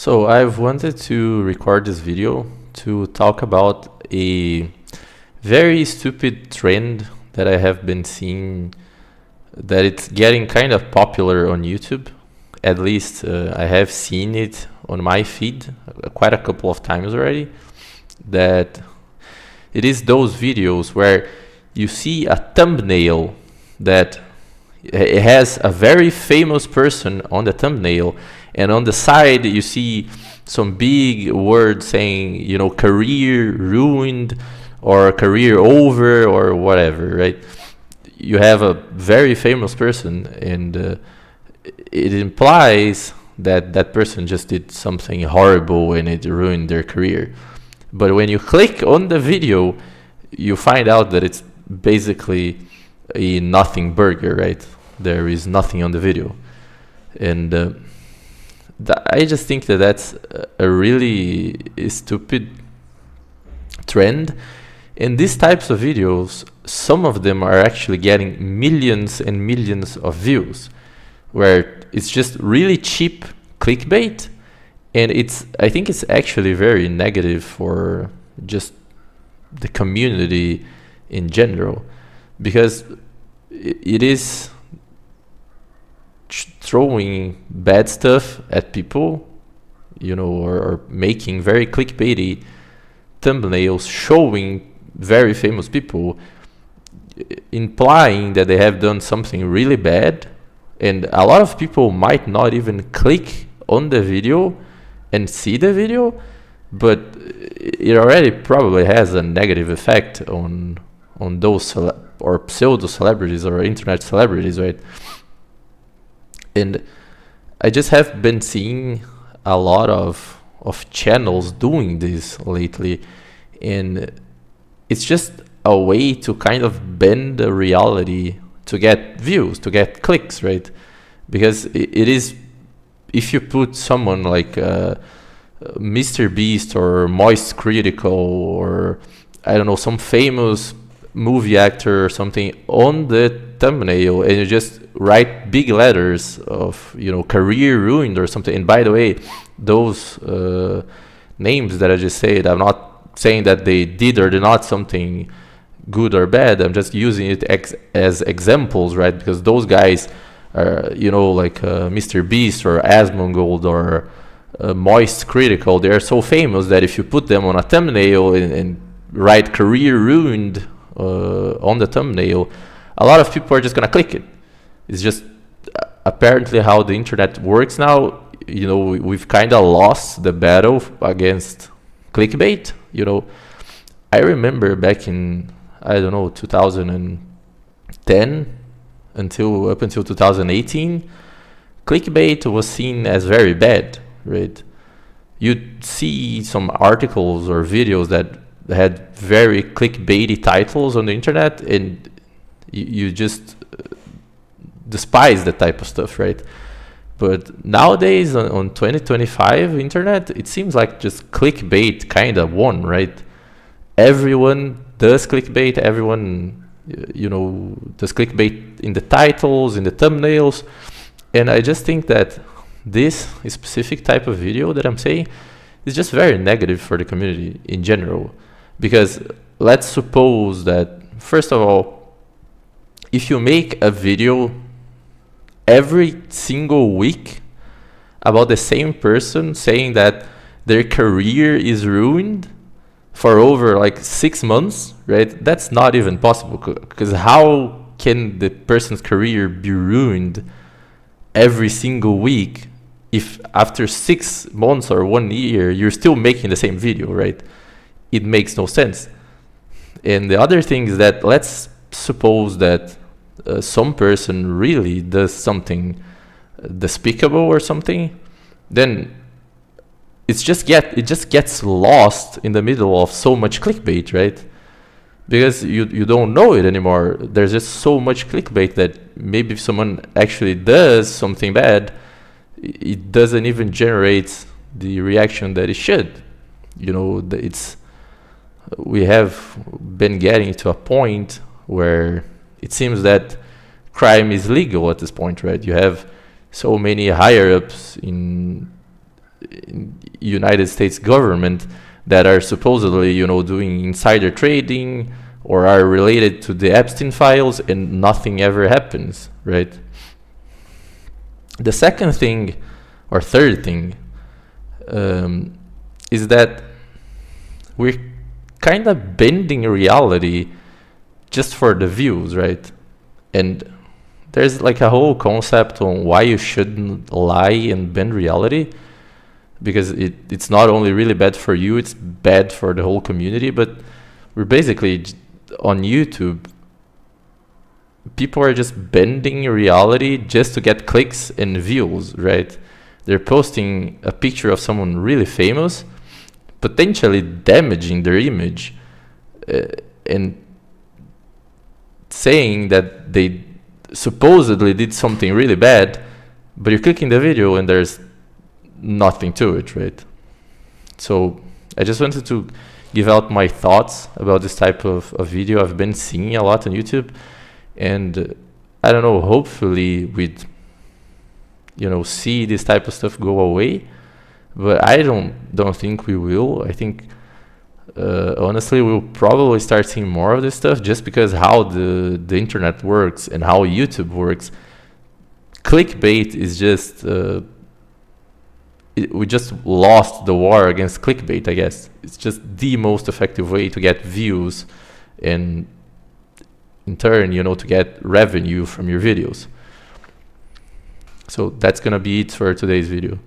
So I've wanted to record this video to talk about a very stupid trend that I have been seeing, that it's getting kind of popular on YouTube. At least I have seen it on my feed quite a couple of times already. That it is those videos where you see a thumbnail that it has a very famous person on the thumbnail, and on the side you see some big words saying, you know, career ruined or career over or whatever, right? You have a very famous person, and it implies that that person just did something horrible and it ruined their career. But when you click on the video, you find out that it's basically a nothing burger, right? There is nothing on the video. And I just think that that's a really stupid trend. And these types of videos, some of them are actually getting millions and millions of views, where it's just really cheap clickbait. And I think it's actually very negative for just the community in general, because it is throwing bad stuff at people, you know, or making very clickbaity thumbnails showing very famous people, implying that they have done something really bad. And a lot of people might not even click on the video and see the video, but it already probably has a negative effect on those or pseudo celebrities or internet celebrities, right? And I just have been seeing a lot of channels doing this lately, and it's just a way to kind of bend the reality to get views, to get clicks, right? Because it is, if you put someone like Mr. Beast or Moist Critical or I don't know, some famous movie actor or something on the thumbnail, and you just write big letters of, you know, career ruined or something. And by the way, those names that I just said, I'm not saying that they did or did not something good or bad. I'm just using it as examples, right? Because those guys are, you know, like Mr. Beast or Asmongold or Moist Critical. They are so famous that if you put them on a thumbnail and write career ruined on the thumbnail, a lot of people are just gonna click it. It's just apparently how the internet works now. You know, we've kind of lost the battle against clickbait. You know, I remember back in, I don't know, 2010 up until 2018, clickbait was seen as very bad, right? You'd see some articles or videos that had very clickbaity titles on the internet, and you just despise that type of stuff, right? But nowadays on 2025 internet, it seems like just clickbait kind of won, right? Everyone does clickbait. Everyone, you know, does clickbait in the titles, in the thumbnails. And I just think that this specific type of video that I'm saying is just very negative for the community in general. Because let's suppose that, first of all, if you make a video every single week about the same person saying that their career is ruined for over like 6 months, right? That's not even possible, because how can the person's career be ruined every single week if after 6 months or 1 year you're still making the same video, right? It makes no sense. And the other thing is that, let's suppose that some person really does something despicable or something, then it just gets lost in the middle of so much clickbait, right? Because you don't know it anymore. There's just so much clickbait that maybe if someone actually does something bad, it doesn't even generate the reaction that it should. You know, we have been getting to a point where it seems that crime is legal at this point, right? You have so many higher ups in United States government that are supposedly, you know, doing insider trading or are related to the Epstein files, and nothing ever happens, right? The second thing, or third thing, is that we're kind of bending reality just for the views, right? And there's like a whole concept on why you shouldn't lie and bend reality, because it's not only really bad for you, it's bad for the whole community. But we're basically on YouTube, people are just bending reality just to get clicks and views, right? They're posting a picture of someone really famous, potentially damaging their image, and saying that they supposedly did something really bad, but you're clicking the video and there's nothing to it, right? So I just wanted to give out my thoughts about this type of video I've been seeing a lot on YouTube. And I don't know, hopefully we'd, you know, see this type of stuff go away, but I don't think we will. I think honestly we'll probably start seeing more of this stuff, just because how the internet works and how YouTube works. Clickbait is just we just lost the war against clickbait, I guess. It's just the most effective way to get views and in turn, you know, to get revenue from your videos. So that's gonna be it for today's video.